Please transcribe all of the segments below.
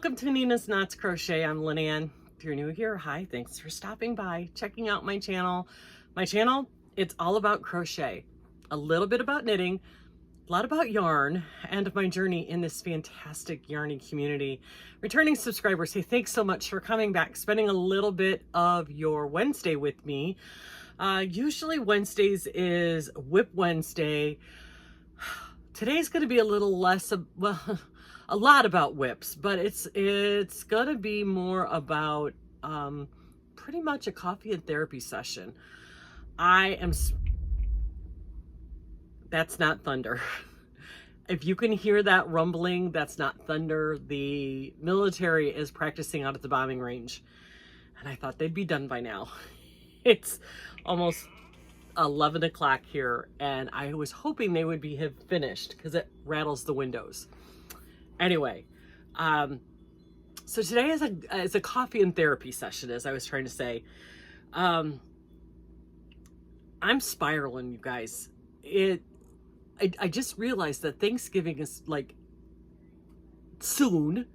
Welcome to Nina's Knots Crochet. I'm Lynanne. If you're new here, hi, thanks for stopping by, checking out my channel. My channel, it's all about crochet, a little bit about knitting, a lot about yarn, and my journey in this fantastic yarning community. Returning subscribers, hey, thanks so much for coming back, spending a little bit of your Wednesday with me. Usually Wednesdays is Whip Wednesday. Today's going to be a little less of, well, a lot about whips, but it's going to be more about pretty much a coffee and therapy session. That's not thunder. If you can hear that rumbling, that's not thunder. The military is practicing out at the bombing range, and I thought they'd be done by now. It's almost 11 o'clock here, and I was hoping they would have finished because it rattles the windows. Anyway, so today is a coffee and therapy session, as I was trying to say. I'm spiraling, you guys. I just realized that Thanksgiving is like soon.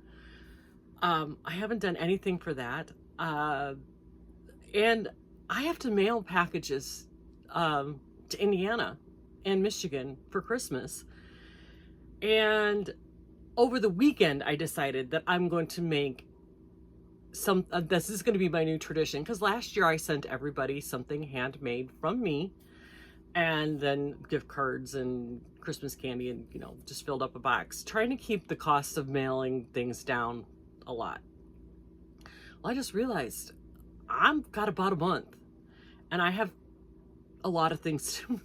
I haven't done anything for that. And I have to mail packages to Indiana and Michigan for Christmas. And over the weekend, I decided that I'm going to make this is going to be my new tradition, because last year I sent everybody something handmade from me, and then gift cards and Christmas candy, and just filled up a box, trying to keep the cost of mailing things down a lot. Well, I just realized I've got about a month, and I have a lot of things to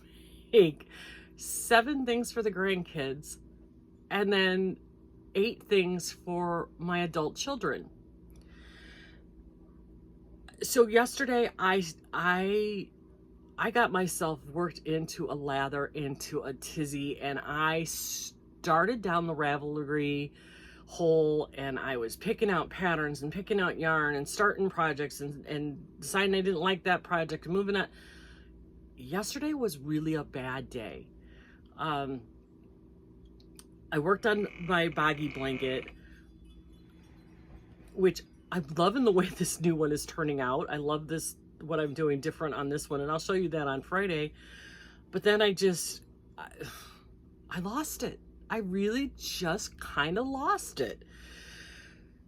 make. 7 things for the grandkids, and then 8 things for my adult children. So yesterday I got myself worked into a lather, into a tizzy, and I started down the Ravelry hole, and I was picking out patterns and picking out yarn and starting projects and deciding I didn't like that project and moving on. Yesterday was really a bad day. I worked on my boggy blanket, which I'm loving the way this new one is turning out. I love this, what I'm doing different on this one, and I'll show you that on Friday. But then I lost it. I really just kind of lost it.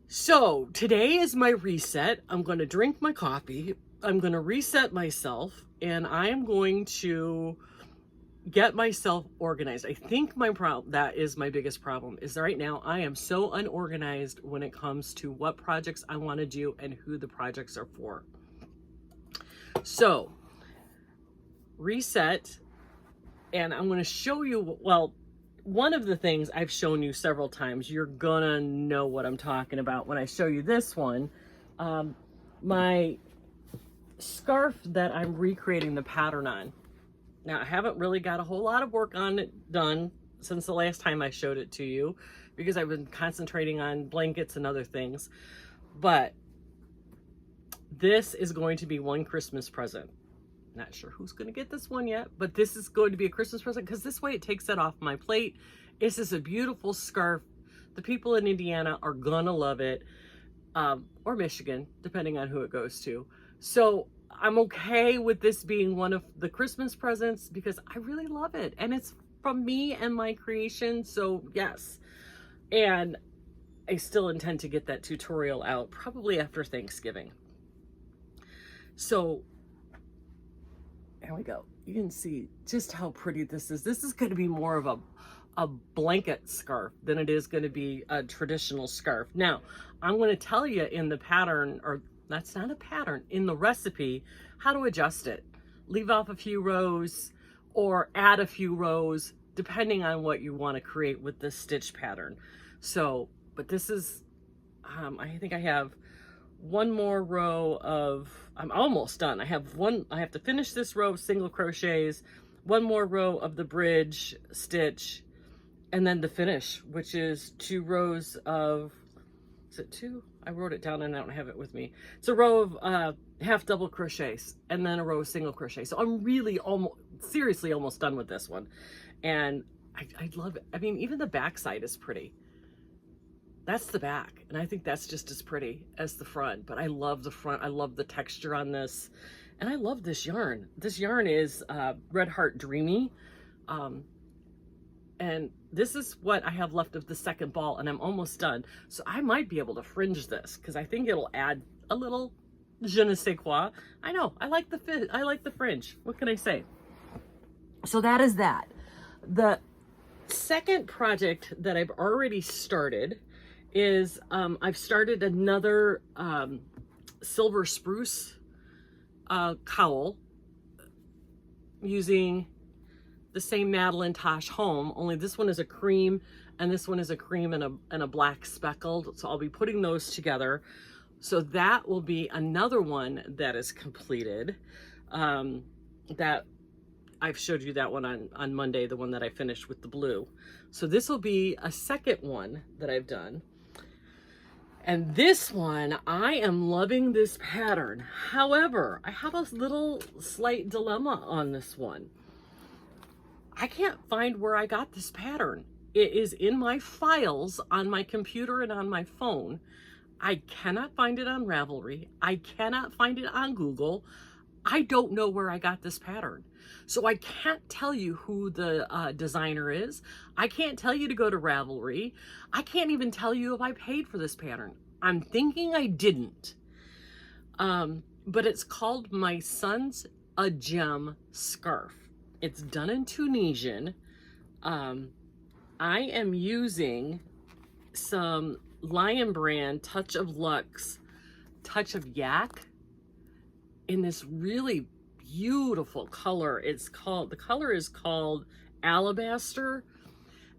So today is my reset. I'm going to drink my coffee. I'm going to reset myself, and I am going to get myself organized. I think that is my biggest problem, is right now I am so unorganized when it comes to what projects I want to do and who the projects are for. So reset, and I'm going to show you, well, one of the things I've shown you several times. You're gonna know what I'm talking about when I show you this one. My scarf that I'm recreating the pattern on. Now, I haven't really got a whole lot of work on it done since the last time I showed it to you, because I've been concentrating on blankets and other things. But this is going to be one Christmas present. Not sure who's going to get this one yet, but this is going to be a Christmas present, because this way it takes it off my plate. This is a beautiful scarf. The people in Indiana are going to love it, or Michigan, depending on who it goes to. So I'm okay with this being one of the Christmas presents, because I really love it, and it's from me and my creation. So yes, and I still intend to get that tutorial out probably after Thanksgiving. So there we go. You can see just how pretty this is. This is going to be more of a blanket scarf than it is going to be a traditional scarf. Now, I'm going to tell you in the pattern, or that's not a pattern, in the recipe, how to adjust it. Leave off a few rows or add a few rows, depending on what you want to create with this stitch pattern. So, but this is, I think I have one more row of, I'm almost done. I have to finish this row of single crochets, one more row of the bridge stitch, and then the finish, which is 2 rows of, is it 2? I wrote it down and I don't have it with me. It's a row of half double crochets and then a row of single crochet. So I'm really seriously almost done with this one. And I love it. I mean, even the back side is pretty. That's the back, and I think that's just as pretty as the front, but I love the front. I love the texture on this, and I love this yarn. This yarn is Red Heart Dreamy, and this is what I have left of the second ball, and I'm almost done. So I might be able to fringe this, because I think it'll add a little je ne sais quoi. I know, I like the fit, I like the fringe. What can I say? So that is that. The second project that I've already started is I've started another silver spruce cowl using the same Madeline Tosh Home, only this one is a cream and this one is a cream and a black speckled. So I'll be putting those together. So that will be another one that is completed. That I've showed you that one on Monday, the one that I finished with the blue. So this will be a second one that I've done. And this one, I am loving this pattern. However, I have a little slight dilemma on this one. I can't find where I got this pattern. It is in my files on my computer and on my phone. I cannot find it on Ravelry. I cannot find it on Google. I don't know where I got this pattern. So I can't tell you who the designer is. I can't tell you to go to Ravelry. I can't even tell you if I paid for this pattern. I'm thinking I didn't. But it's called My Son's a Gem Scarf. It's done in Tunisian. I am using some Lion Brand Touch of Luxe, Touch of Yak in this really beautiful color. The color is called Alabaster,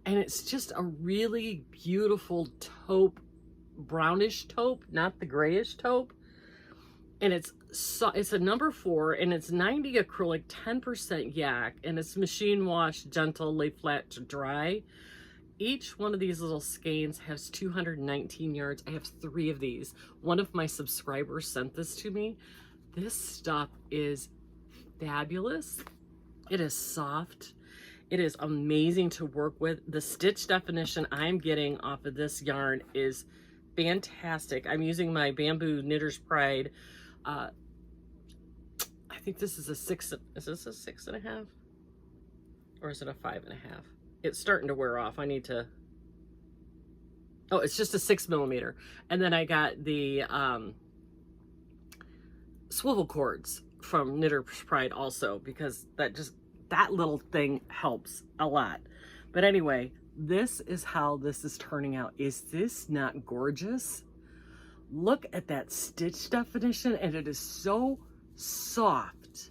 and it's just a really beautiful taupe, brownish taupe, not the grayish taupe. And it's a number 4, and it's 90 acrylic, 10% yak, and it's machine wash, gentle, lay flat to dry. Each one of these little skeins has 219 yards. I have 3 of these. One of my subscribers sent this to me. This stuff is fabulous. It is soft. It is amazing to work with. The stitch definition I'm getting off of this yarn is fantastic. I'm using my Bamboo Knitter's Pride. I think this is a 6. Is this a 6.5? Or is it a 5.5? It's starting to wear off. I need to. Oh, it's just a 6mm. And then I got the swivel cords from Knitter's Pride also, because that little thing helps a lot. But anyway, this is how this is turning out. Is this not gorgeous? Look at that stitch definition, and it is so soft.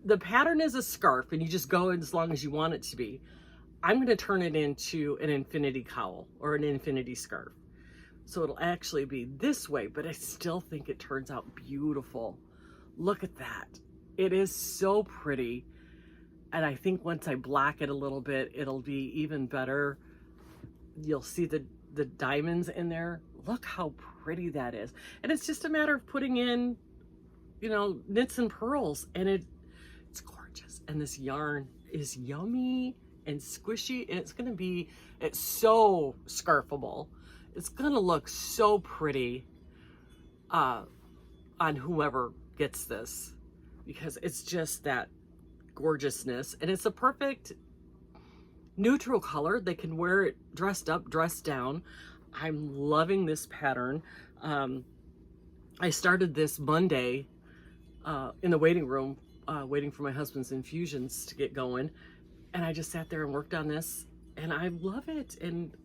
The pattern is a scarf, and you just go as long as you want it to be. I'm going to turn it into an infinity cowl or an infinity scarf. So it'll actually be this way, but I still think it turns out beautiful. Look at that. It is so pretty. And I think once I black it a little bit, it'll be even better. You'll see the diamonds in there. Look how pretty that is. And it's just a matter of putting in, you know, knits and pearls, and it's gorgeous. And this yarn is yummy and squishy, and it's so scarfable. It's gonna look so pretty on whoever gets this, because it's just that gorgeousness, and it's a perfect neutral color. They can wear it dressed up, dressed down. I'm loving this pattern. I started this Monday in the waiting room, waiting for my husband's infusions to get going, and I just sat there and worked on this, and I love it, and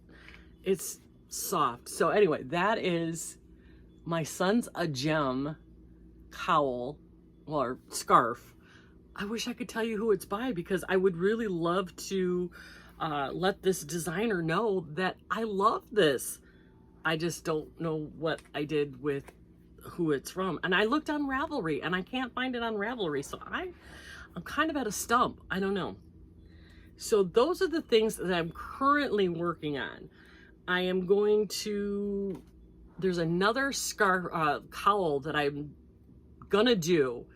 it's soft. So anyway, that is My Son's a Gem cowl or scarf. I wish I could tell you who it's by, because I would really love to let this designer know that I love this. I just don't know what I did with who it's from. And I looked on Ravelry, and I can't find it on Ravelry. So I'm kind of at a stump. I don't know. So those are the things that I'm currently working on. I am going to, there's another scarf, cowl that I'm gonna do.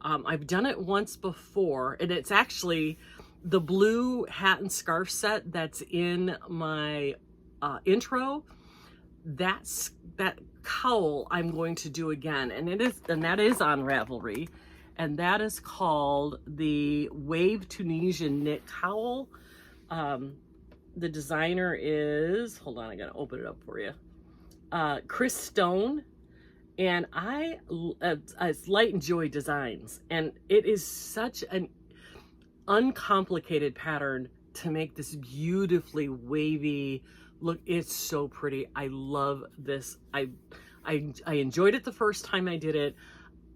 I've done it once before, and it's actually the blue hat and scarf set that's in my intro, that cowl I'm going to do again, and that is on Ravelry, and that is called the Wave Tunisian knit cowl. The designer is, hold on, I gotta open it up for you, Chris Stone, and it's Light and Joy Designs, and it is such an uncomplicated pattern to make this beautifully wavy look. It's so pretty. I love this. I enjoyed it the first time I did it.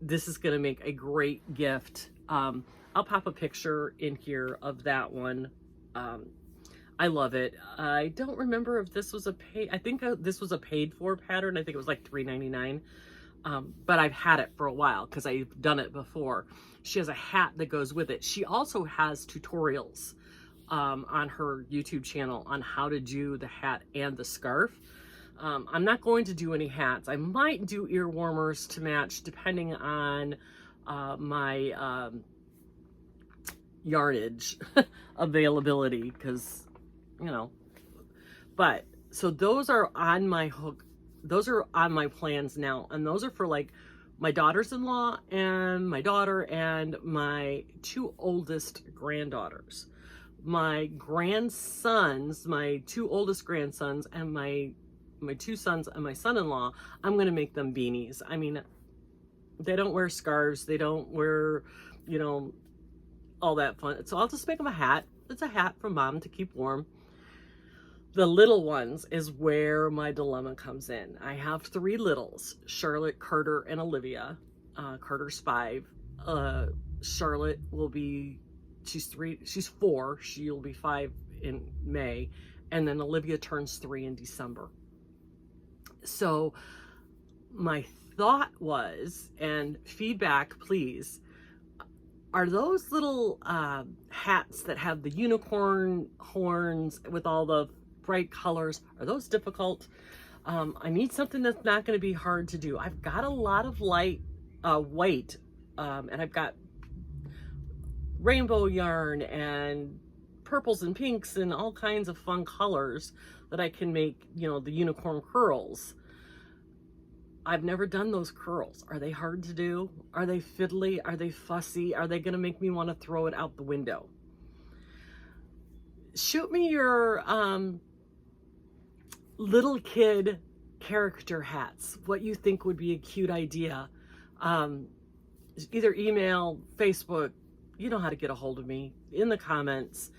This is going to make a great gift. I'll pop a picture in here of that one. I love it. I don't remember if this was a paid, I think this was a paid for pattern. I think it was like $3.99. But I've had it for a while because I've done it before. She has a hat that goes with it. She also has tutorials on her YouTube channel on how to do the hat and the scarf. I'm not going to do any hats. I might do ear warmers to match depending on my yardage availability, because, you know, but so those are on my hook. Those are on my plans now, and those are for like my daughters-in-law and my daughter and my two oldest granddaughters. My grandsons, my two oldest grandsons, and my two sons and my son-in-law, I'm going to make them beanies. I mean, they don't wear scarves. They don't wear, you know, all that fun. So I'll just make them a hat. It's a hat for mom to keep warm. The little ones is where my dilemma comes in. I have three littles, Charlotte, Carter, and Olivia. Carter's 5. Charlotte will be, she's 4. She'll be 5 in May. And then Olivia turns 3 in December. So my thought was, and feedback please, are those little hats that have the unicorn horns with all the bright colors, are those difficult? I need something that's not going to be hard to do. I've got a lot of light weight, and I've got rainbow yarn and purples and pinks and all kinds of fun colors that I can make, you know, the unicorn curls. I've never done those curls. Are they hard to do? Are they fiddly? Are they fussy? Are they going to make me want to throw it out the window? Shoot me your little kid character hats, what you think would be a cute idea. Either email, Facebook, you know how to get a hold of me, in the comments.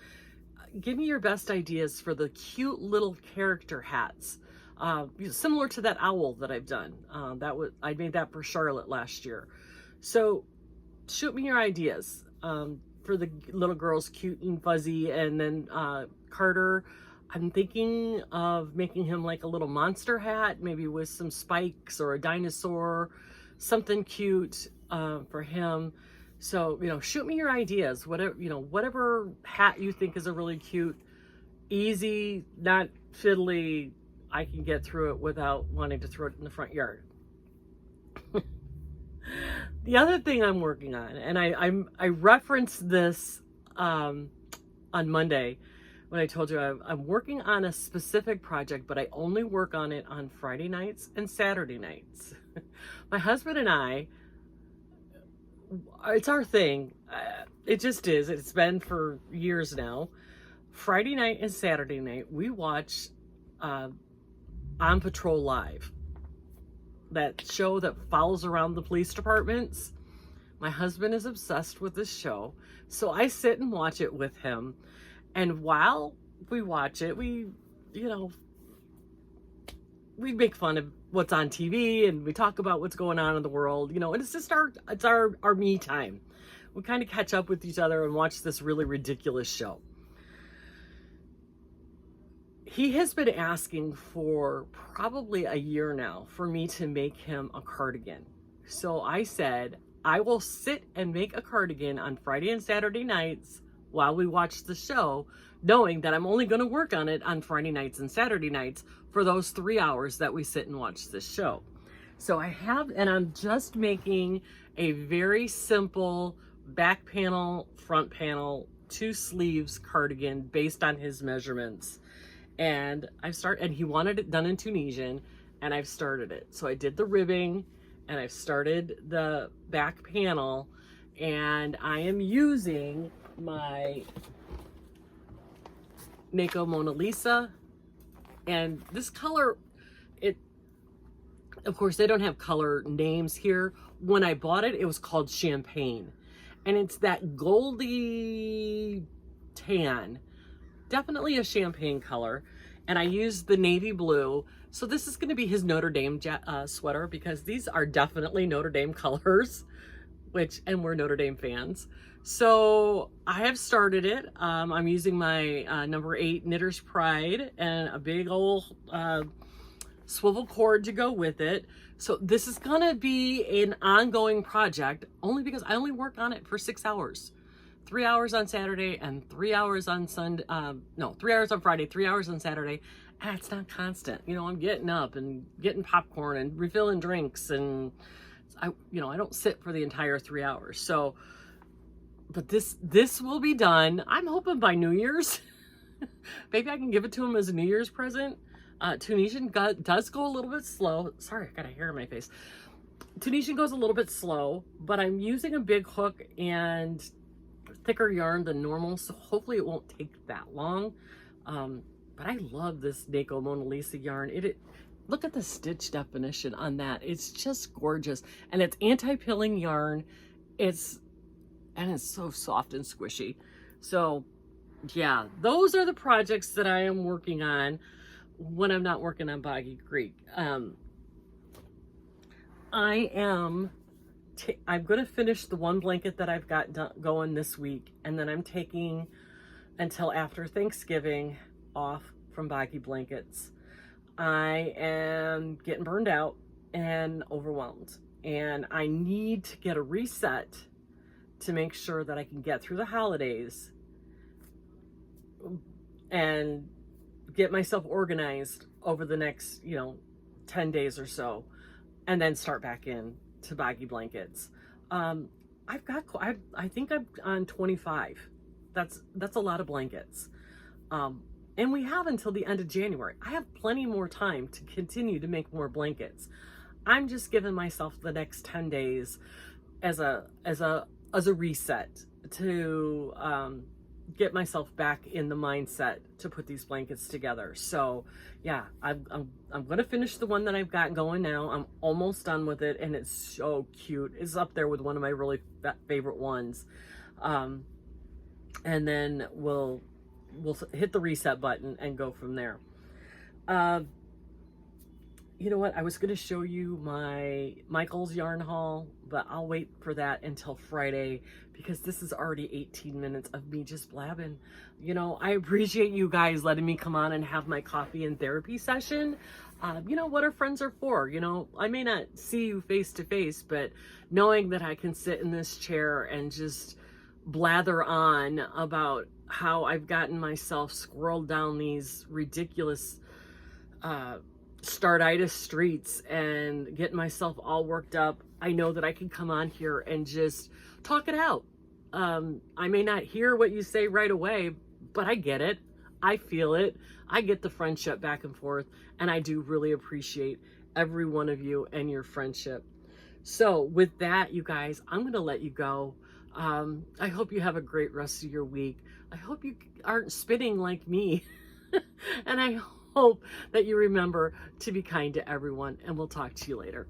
Give me your best ideas for the cute little character hats. Similar to that owl that I've done. I made that for Charlotte last year. So shoot me your ideas for the little girls, cute and fuzzy. And then Carter, I'm thinking of making him like a little monster hat, maybe with some spikes or a dinosaur, something cute for him. So, you know, shoot me your ideas, whatever, you know, whatever hat you think is a really cute, easy, not fiddly, I can get through it without wanting to throw it in the front yard. The other thing I'm working on, and I referenced this on Monday when I told you I'm working on a specific project, but I only work on it on Friday nights and Saturday nights. My husband and I, it's our thing. It just is. It's been for years now. Friday night and Saturday night, we watch On Patrol Live, that show that follows around the police departments. My husband is obsessed with this show, so I sit and watch it with him. And while we watch it, we make fun of what's on TV, and we talk about what's going on in the world, you know, and it's just our me time. We kind of catch up with each other and watch this really ridiculous show. He has been asking for probably a year now for me to make him a cardigan. So I said, I will sit and make a cardigan on Friday and Saturday nights while we watch the show, knowing that I'm only going to work on it on Friday nights and Saturday nights for those 3 hours that we sit and watch this show. So I'm just making a very simple back panel, front panel, 2 sleeves cardigan based on his measurements. And and he wanted it done in Tunisian, and I've started it. So I did the ribbing, and I've started the back panel, and I am using my Mako Mona Lisa. And this color, of course, they don't have color names here. When I bought it, it was called Champagne. And it's that goldy tan, definitely a champagne color. And I used the navy blue. So this is going to be his Notre Dame sweater, because these are definitely Notre Dame colors, and we're Notre Dame fans. So I have started it. I'm using my number 8 Knitter's Pride and a big old swivel cord to go with it. So this is gonna be an ongoing project, only because I only work on it for 6 hours. 3 hours on Saturday and 3 hours on Sunday. No, 3 hours on Friday, 3 hours on Saturday. And it's not constant. You know, I'm getting up and getting popcorn and refilling drinks, and I don't sit for the entire 3 hours. So, but this will be done, I'm hoping, by New Year's. Maybe I can give it to him as a New Year's present. Tunisian does go a little bit slow. Sorry, I got a hair in my face. Tunisian goes a little bit slow, but I'm using a big hook and thicker yarn than normal, so hopefully it won't take that long. But I love this Mako Mona Lisa yarn. Look at the stitch definition on that. It's just gorgeous, and it's anti-pilling yarn. It's so soft and squishy. So yeah, those are the projects that I am working on when I'm not working on Boggy Creek. I'm going to finish the one blanket that I've got going this week, and then I'm taking until after Thanksgiving off from Boggy Blankets. I am getting burned out and overwhelmed, and I need to get a reset to make sure that I can get through the holidays and get myself organized over the next 10 days or so, and then start back in to Boggy Blankets. I think I'm on 25. That's a lot of blankets. And we have until the end of January. I have plenty more time to continue to make more blankets. I'm just giving myself the next 10 days as a reset to get myself back in the mindset to put these blankets together. So yeah, I'm going to finish the one that I've got going now. I'm almost done with it, and it's so cute. It's up there with one of my really favorite ones. And then we'll hit the reset button and go from there. You know what? I was going to show you my Michael's yarn haul, but I'll wait for that until Friday, because this is already 18 minutes of me just blabbing. I appreciate you guys letting me come on and have my coffee and therapy session. What our friends are for. I may not see you face to face, but knowing that I can sit in this chair and just blather on about how I've gotten myself squirreled down these ridiculous startitis streets and getting myself all worked up. I know that I can come on here and just talk it out. I may not hear what you say right away, but I get it. I feel it. I get the friendship back and forth, and I do really appreciate every one of you and your friendship. So with that, you guys, I'm going to let you go. I hope you have a great rest of your week. I hope you aren't spinning like me. And I hope that you remember to be kind to everyone, and we'll talk to you later.